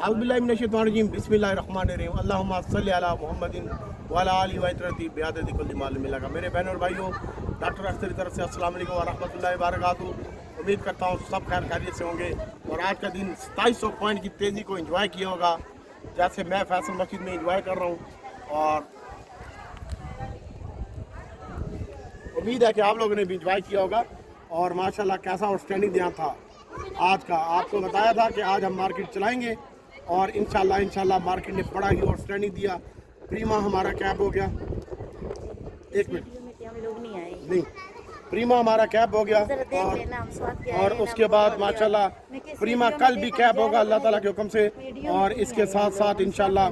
औज़ुबिल्लाहिमिनश्शैतानिर्रजीम बिस्मिल्लाहिर्रहमानिर्रहीम अल्लाहुम्मा सल्लि अला मुहम्मदिन व अला आलिहि व इत्रती बिअददि कुल्लि मालूम लका। मेरे बहनों और भाइयों, डॉक्टर अख्तर की तरफ से अस्सलाम वालेकुम व रहमतुल्लाहि व बरकातहू। उम्मीद करता हूँ सब खैर खैरियत से होंगे और आज का दिन 2700 पॉइंट की तेज़ी को एंजॉय किया होगा, जैसे मैं फैसल मस्जिद में एंजॉय कर रहा हूँ। और उम्मीद है कि आप लोगों ने भी एंजॉय किया होगा। और माशाल्लाह कैसा आउटस्टैंडिंग ध्यान था आज का। आपको बताया था कि आज हम मार्केट चलाएंगे और इंशाल्लाह मार्केट ने बड़ा ही आउटस्टैंडिंग दिया। प्रीमा हमारा कैप हो गया, एक मिनट नहीं, प्रीमा हमारा कैप हो गया और उसके बाद माशाल्लाह प्रीमा कल भी कैप होगा अल्लाह ताला के हुक्म से। और इसके साथ साथ इंशाल्लाह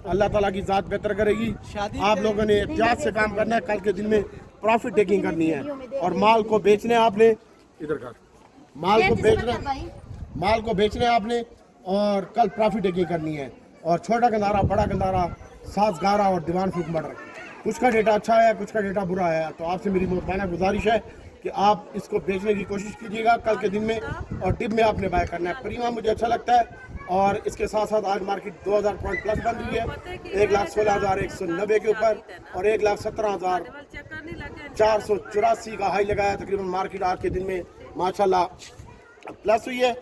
अल्लाह ताला की ज़ात बेहतर करेगी। आप लोगों ने एहतियात से काम करना है, कल के दिन में प्रॉफिट टेकिंग करनी है और माल को बेचने आपने इधर का माल को बेचने आपने और कल प्रॉफिट टेकिंग करनी है। और छोटा गंदारा, बड़ा गंदारा, साजगारा और दीवान फूक मर रहा है। कुछ का डेटा अच्छा है, कुछ का डेटा बुरा है, तो आपसे मेरी मोहताना गुजारिश है कि आप इसको बेचने की कोशिश कीजिएगा कल के दिन में और डिप में आपने बाय करना है। प्रीमा मुझे अच्छा लगता है और इसके साथ साथ आज मार्केट 2000 पॉइंट प्लस बन रही है, 1,16,190 के ऊपर और 1,17,484 का हाई लगाया। तकरीबन मार्केट आज के दिन में माशाल्लाह प्लस हुई है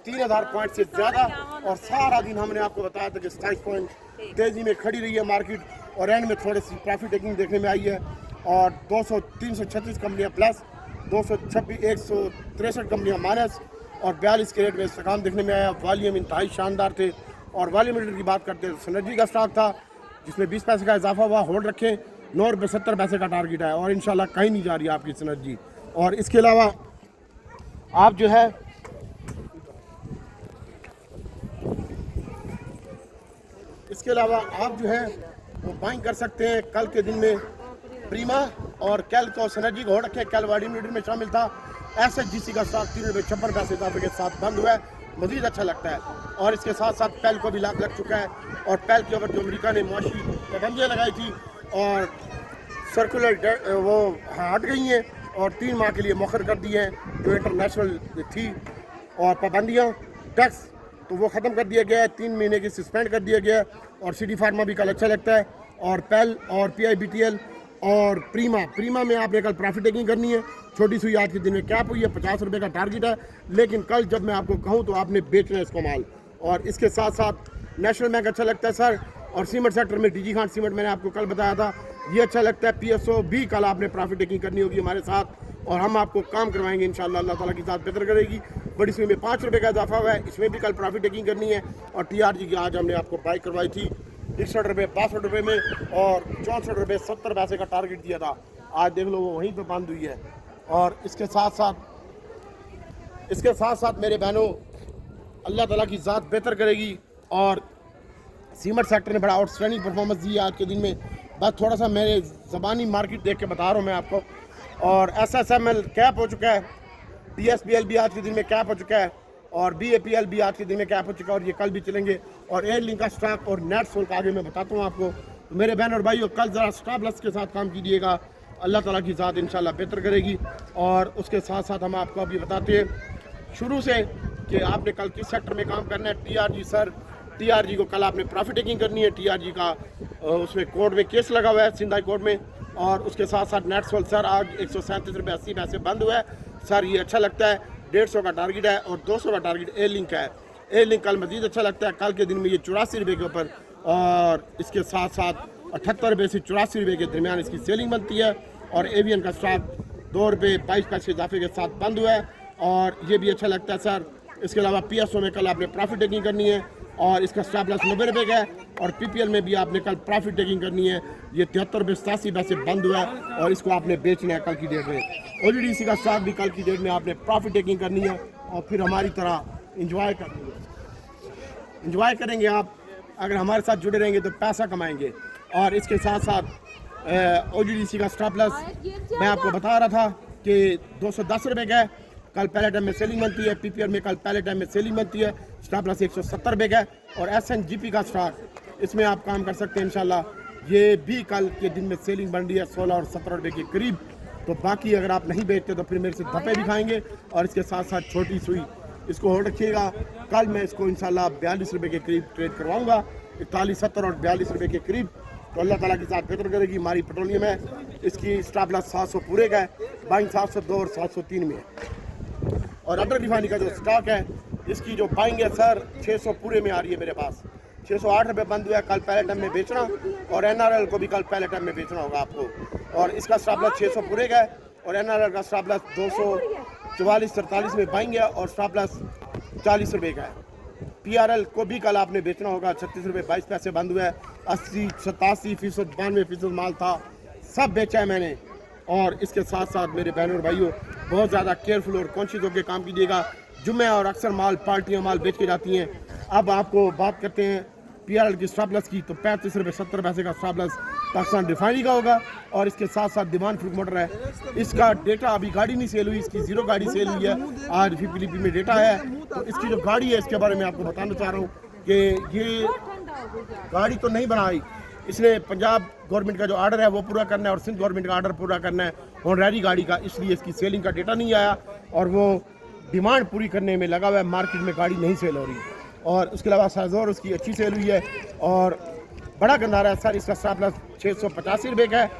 3000 पॉइंट से ज़्यादा। और सारा दिन हमने आपको बताया था कि 27 पॉइंट तेज़ी में खड़ी रही है मार्केट और एंड में थोड़ी सी प्रॉफिट टेकिंग देखने में आई है। और 336 कंपनियां प्लस, 163 कंपनियां माइनस और 42 के रेट में इस्तेकाम देखने में आया। वॉल्यूम इंतहाई शानदार थे और वॉल्यूम की बात करते हैं तो सिनर्जी का स्टॉक था जिसमें 20 पैसे का इजाफा हुआ। होल्ड रखें, 9 रुपये 70 पैसे का टारगेट है और इंशाल्लाह कहीं नहीं जा रही आपकी सिनर्जी। और इसके अलावा आप जो है वो बाइंग कर सकते हैं कल के दिन में प्रीमा और कैल को सिनर्जी को हो रखे। कैल वॉल्यूम में शामिल था। SHGC का स्टॉक 3 रुपये 56 पैसे इजाफे के साथ बंद हुआ है, मजीद अच्छा लगता है। और इसके साथ साथ पेल को भी लाख लग चुका है और पेल के ऊपर जो अमेरिका ने मुआशी पाबंदियाँ लगाई थी और सर्कुलर वो हट गई हैं और 3 माह के लिए मौखर कर दी हैं जो इंटरनेशनल थी। और पाबंदियाँ टैक्स तो वो ख़त्म कर दिया गया है, 3 महीने की सस्पेंड कर दिया गया है। और सिटी फार्मा भी कल अच्छा लगता है। और पेल और PIBTL और प्रीमा में आपने कल प्रॉफिट टेकिंग करनी है। छोटी सुई आज के दिन में कैप हुई है, 50 रुपये का टारगेट है, लेकिन कल जब मैं आपको कहूँ तो आपने बेचना है इसको माल। और इसके साथ साथ नेशनल बैंक अच्छा लगता है सर। और सीमेंट सेक्टर में DG खान सीमेंट मैंने आपको कल बताया था, ये अच्छा लगता है। PSO भी कल आपने प्रॉफिट टेकिंग करनी होगी हमारे साथ और हम आपको काम करवाएंगे इंशाल्लाह। अल्लाह ताला की ज़ात बेहतर करेगी। बड़ी सुई में 5 रुपये का इजाफा हुआ है, इसमें भी कल प्रॉफिट टेकिंग करनी है। और TRG की आज हमने आपको बाई करवाई थी 61 रुपये 62 रुपये में और 64 रुपये 70 पैसे का टारगेट दिया था। आज देख लो वो वहीं पे बंद हुई है। और इसके साथ साथ मेरे बहनों, अल्लाह ताला की ज़ात बेहतर करेगी। और सीमेंट सेक्टर ने बड़ा आउटस्टैंडिंग परफॉर्मेंस दी है आज के दिन में। बस थोड़ा सा मेरे ज़बानी मार्केट देख के बता रहा हूँ मैं आपको। और SSML कैप हो चुका है, TSBL भी आज के दिन में कैप हो चुका है और BAPL भी आज के दिन में कैप हो चुका है और ये कल भी चलेंगे। और एयर लिंक का स्टॉक और नेट सोल का आगे मैं बताता हूँ आपको। तो मेरे बहन और भाइयों, कल ज़रा स्टॉप लॉस के साथ काम कीजिएगा, अल्लाह ताला की ज़ात इंशाल्लाह बेहतर करेगी। और उसके साथ साथ हम आपको अभी बताते हैं शुरू से कि आपने कल किस सेक्टर में काम करना है। TRG सर, TRG को कल आपने प्रॉफिट टेकिंग करनी है। TRG का उसमें कोर्ट में केस लगा हुआ है, सिंध हाई कोर्ट में। और उसके साथ साथ नेट सोल सर आज 137 रुपये 80 पैसे बंद हुआ है सर, ये अच्छा लगता है। 150 का टारगेट है और 200 का टारगेट एयर लिंक का है। एयर लिंक कल मजीद अच्छा लगता है, कल के दिन में ये 84 रुपये के ऊपर और इसके साथ साथ 78 रुपये से 84 रुपये के दरमियान इसकी सेलिंग बनती है। और एवियन का स्टॉक 2 रुपये 22 पैसे इजाफे के साथ बंद हुआ है और ये भी अच्छा लगता है सर। इसके अलावा PSO में कल आपने प्रॉफिट टेकिंग करनी है और इसका स्टॉप लॉस 90 रुपये का है। और PPL में भी आपने कल प्रॉफिट टेकिंग करनी है, ये 73 रुपये 87 पैसे बंद हुआ है और इसको आपने बेचना है कल की डेट में। OGDC का स्टॉक भी कल की डेट में आपने प्रॉफिट टेकिंग करनी है और फिर हमारी तरह इंजॉय करेंगे आप। अगर हमारे साथ जुड़े रहेंगे तो पैसा कमाएंगे। और इसके साथ साथ OGDC का स्टॉप लॉस मैं आपको बता रहा था कि 210 रुपये का है, कल पहले टाइम में सेलिंग बनती है। PPL में कल पहले टाइम में सेलिंग बनती है, स्टॉप लॉस 170 रुपये का है। और SNGP का स्टॉक, इसमें आप काम कर सकते हैं इंशाल्लाह। ये भी कल के दिन में सेलिंग बन रही है 16 और 17 रुपये के करीब। तो बाकी अगर आप नहीं बेचते तो फिर मेरे से धप्पे भी खाएंगे। और इसके साथ साथ छोटी सुई इसको होल्ड रखिएगा। कल मैं इसको इंशाल्लाह 42 रुपये के करीब ट्रेड करवाऊँगा, 41, 70 और 42 रुपये के करीब। तो अल्लाह ताला के साथ बेहतर करेगी। हमारी पेट्रोलियम है, इसकी स्टॉप लॉस 700 पूरे का है, बाइंग 702 और 703 में है। और अदर रिफाइनरी का जो स्टॉक है, इसकी जो बाइंग है सर 600 पूरे में आ रही है मेरे पास। 608 रुपये बंद हुआ है, कल पहले टाइम में बेचना, और NRL को भी कल पहले टाइम में बेचना होगा आपको। और इसका स्टॉप लॉस 600 पूरे का है, और NRL का स्टॉप लॉस 244-43 में बाइंग है, और स्टॉप लॉस 40 रुपये का है। PRL को भी कल आपने बेचना होगा, 36 रुपये 22 पैसे बंद हुआ है। 80-87%, 92% माल था, सब बेचा है मैंने। और इसके साथ साथ मेरे बहनों और भाइयों, बहुत ज़्यादा केयरफुल और कॉन्शियस होकर काम कीजिएगा। जुम्मे और अक्सर माल पार्टियाँ माल बेच के जाती हैं। अब आपको बात करते हैं PRL की स्टॉप लॉस की, तो 35 रुपये 70 पैसे का स्टॉप लॉस पाकिस्तान रिफाइनरी का होगा। और इसके साथ साथ दीवान फ्रूट मोटर है, इसका डेटा अभी गाड़ी नहीं सेल हुई, इसकी 0 गाड़ी सेल हुई है, आज VPDP में डेटा है। तो इसकी जो गाड़ी है, इसके बारे में आपको बताना चाह रहा हूँ कि ये गाड़ी तो नहीं बनाई, इसने पंजाब गवर्नमेंट का जो ऑर्डर है वो पूरा करना है, और सिंध गवर्नमेंट का ऑर्डर पूरा करना है ऑनरेरी गाड़ी का, इसलिए इसकी सेलिंग का डेटा नहीं आया, और वो डिमांड पूरी करने में लगा हुआ है। मार्केट में गाड़ी नहीं सेल हो रही। और उसके अलावा साजोर उसकी अच्छी सेल हुई है। और बड़ा गंदारा है सर, इसका स्टॉप लॉस 685 रुपये का है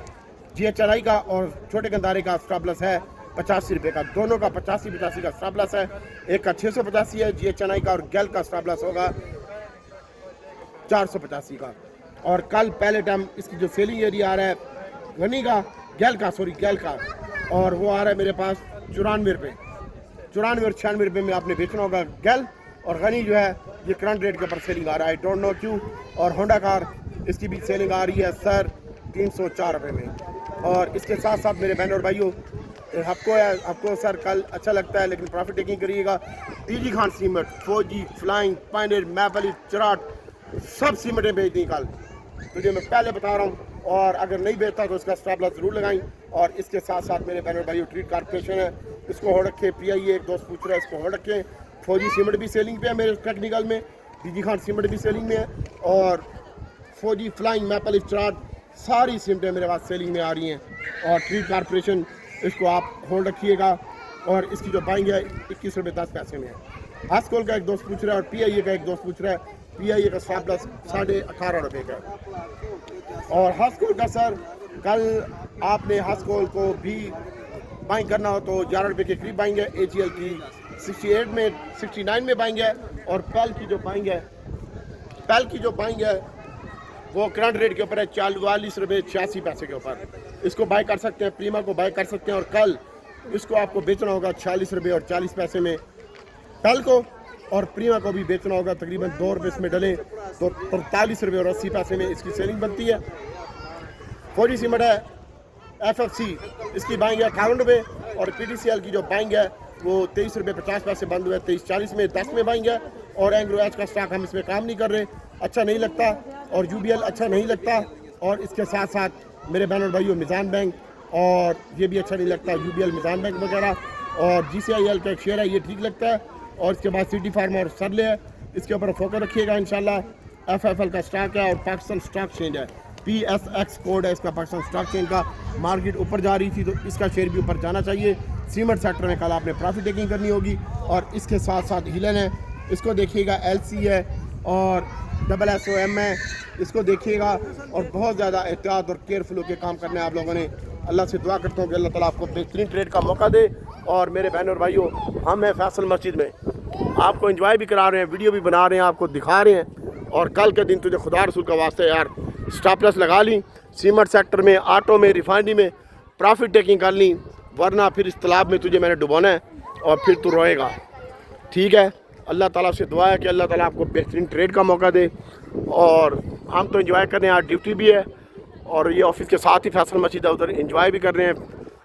GHNI का, और छोटे गंदारे का स्टॉप लॉस है 85 रुपये का। दोनों का 85 का स्टॉप लॉस है। एक का 685 है GHNI का, और गैल का स्टॉप लॉस होगा 485 का। और कल पहले टाइम इसकी जो सेलिंग एरिया आ रहा है गनी का, गैल का, और वो आ रहा है मेरे पास 94 रुपये, 94 और 96 रुपये में आपने बेचना होगा गैल। और गनी जो है ये करंट रेट के ऊपर सेलिंग आ रहा है, आई डोंट नो क्यों। और होंडा कार, इसकी भी सेलिंग आ रही है सर 304 रुपये में। और इसके साथ साथ मेरे बहनों और भाइयों, आपको सर कल अच्छा लगता है लेकिन प्रॉफिट टेकिंग करिएगा। TG खान सीमेंट, फौजी, फ्लाइंग, पायनियर, मैपल, चिराट, सब सीमेंटें बेच दी कल, तुझे मैं पहले बता रहा हूँ। और अगर नहीं बेचता तो इसका स्टॉप लॉस जरूर लगाई। और इसके साथ साथ मेरे बहनों और भाइयों, ट्रीट कारपोरेशन है, इसको हो रखे। PIA एक दोस्त पूछ रहा है, इसको हो रखे। फौजी सीमेंट भी सेलिंग पे है मेरे टेक्निकल में, TG खान सीमेंट भी सेलिंग में है, और फौजी, फ्लाइंग, मैपल, चिराट, सारी सीमेंटें मेरे पास सेलिंग में आ रही हैं। और ट्रीट कारपोरेशन, इसको आप होल्ड रखिएगा। और इसकी जो बाइंग है 21 रुपये 10 पैसे में है। हास्कोल का एक दोस्त पूछ रहा है, और PIA का एक दोस्त पूछ रहा है। PIA का स्टॉप लॉस 18.5 रुपये का है। और हास्कोल का सर, कल आपने हास्कोल को भी बाइंग करना हो तो 11 रुपये के करीब बाइंग है। AGL की 69 में बाइंग है। और पैल की जो बाइंग है वो करंट रेट के ऊपर है 44 रुपये 86 पैसे के ऊपर। इसको बाय कर सकते हैं, प्रीमा को बाय कर सकते हैं। और कल इसको आपको बेचना होगा 46 रुपये और 40 पैसे में पैल को, और प्रीमा को भी बेचना होगा तकरीबन 2 रुपये इसमें डले तो 43 रुपये और 80 पैसे में इसकी सेलिंग बनती है। फौजी सीमेंट है FFC, इसकी बाइंग है 58 रुपये। और PTCL की जो बाइंग है वो 23 रुपये 50 पैसे बंद हुए, 23.40 में 10 में बाइंग है। और एंग्रो एच का स्टॉक हम इसमें काम नहीं कर रहे, अच्छा नहीं लगता। और UBL अच्छा नहीं लगता। और इसके साथ साथ मेरे बहनों और भाइयों, मिज़ान बैंक, और ये भी अच्छा नहीं लगता, UBL, मिज़ान बैंक वगैरह। और GCIL का एक शेयर है, ये ठीक लगता है। और इसके बाद सिटी फार्मा और सरले है, इसके ऊपर फोकस रखिएगा इंशाल्लाह। FFL का स्टॉक है, और पाकिस्तान स्टॉक चेंज है, PSX कोड है इसका, पाकिस्तान स्टॉक चेंज का। मार्केट ऊपर जा रही थी तो इसका शेयर भी ऊपर जाना चाहिए। सीमेंट सेक्टर में कल आपने प्रॉफिट टेकिंग करनी होगी। और इसके साथ साथ हिलन है, इसको देखिएगा, LC है, और SSOM है, इसको देखिएगा। और बहुत ज़्यादा एहतियात और केयरफुल होकर काम करना है आप लोगों ने। अल्लाह से दुआ करता हूँ कि अल्लाह ताला आपको बेहतरीन ट्रेड का मौका दे। और मेरे बहनों और भाइयों, हम हैं फैसल मस्जिद में, आपको एंजॉय भी करा रहे हैं, वीडियो भी बना रहे हैं, आपको दिखा रहे हैं। और कल के दिन तुझे खुदा रसूल का वास्ते यार स्टॉप लॉस लगा ली, सीमेंट सेक्टर में, ऑटो में, रिफाइनरी में प्रॉफिट टेकिंग कर ली, वरना फिर इस तालाब में तुझे मैंने डुबोना है और फिर तू रोएगा। ठीक है, अल्लाह ताला से दुआ है कि अल्लाह ताला आपको बेहतरीन ट्रेड का मौका दे। और हम तो एंजॉय कर रहे हैं, आज ड्यूटी भी है, और ये ऑफिस के साथ ही फैसल मस्जिद है, उधर एंजॉय भी कर रहे हैं।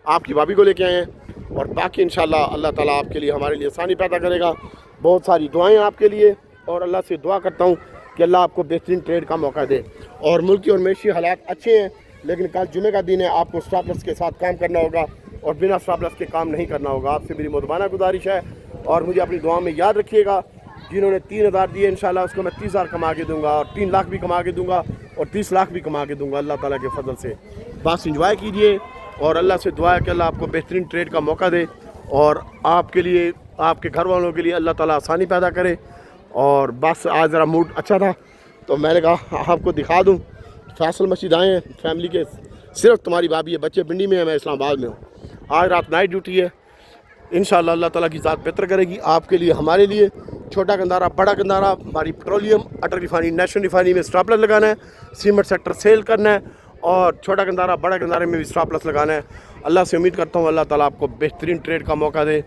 आपकी भाभी को लेके आए हैं। और बाकी इंशाल्लाह अल्लाह ताला आपके लिए, हमारे लिए आसानी पैदा करेगा। बहुत सारी दुआएं आपके लिए, और अल्लाह से दुआ करता हूँ कि अल्लाह आपको बेहतरीन ट्रेड का मौका दे। और मुल्की और मैशी हालात अच्छे हैं, लेकिन कल जुमे का दिन है, आपको स्टॉप लॉस के साथ काम करना होगा, और बिना स्टॉप लॉस के काम नहीं करना होगा। आपसे मेरी मुदबाना गुजारिश है। और मुझे अपनी दुआ में याद रखिएगा, जिन्होंने 3,000 दिए इंशाल्लाह उसको मैं 30,000 कमा के दूंगा, और 3 लाख भी कमा के दूंगा, और 30 लाख भी कमा के दूंगा अल्लाह ताला के फजल से। बस इंजॉय कीजिए, और अल्लाह से दुआ है कि अल्लाह आपको बेहतरीन ट्रेड का मौका दे, और आपके लिए आपके घर वालों के लिए अल्लाह ताला आसानी पैदा करे। और बस आज ज़रा मूड अच्छा था तो मैंने कहा आपको दिखा दूँ। फैसल मस्जिद आए हैं फैमिली के, सिर्फ तुम्हारी भाभी है, बच्चे पिंडी में है, मैं इस्लामाबाद में हूँ। आज रात नाइट ड्यूटी है। इंशाअल्लाह अल्लाह ताला की ज़ात बेहतर करेगी आपके लिए, हमारे लिए। छोटा गंदारा बड़ा गंदारा, हमारी पेट्रोलियम अटल रिफाइनरी नेशनल रिफाइनरी में स्टॉपलेस लगाना है, सीमेंट सेक्टर सेल करना है और छोटा गंदारा बड़ा गंदारे में भी स्टॉपलेस लगाना है। अल्लाह से उम्मीद करता हूँ अल्लाह ताला आपको बेहतरीन ट्रेड का मौका दे।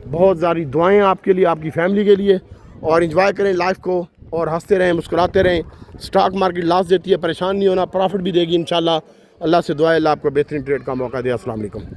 बहुत सारी दुआएँ आपके लिए, आपकी फैमिली के लिए। और इंजॉय करें लाइफ को और हंसते रहें, मुस्कुराते रहें। स्टॉक मार्केट लॉस देती है, परेशान नहीं होना, प्रॉफिट भी देगी इंशाल्लाह। अल्लाह से दुआ है अल्लाह आपको बेहतरीन ट्रेड का मौका दे। अस्सलाम वालेकुम।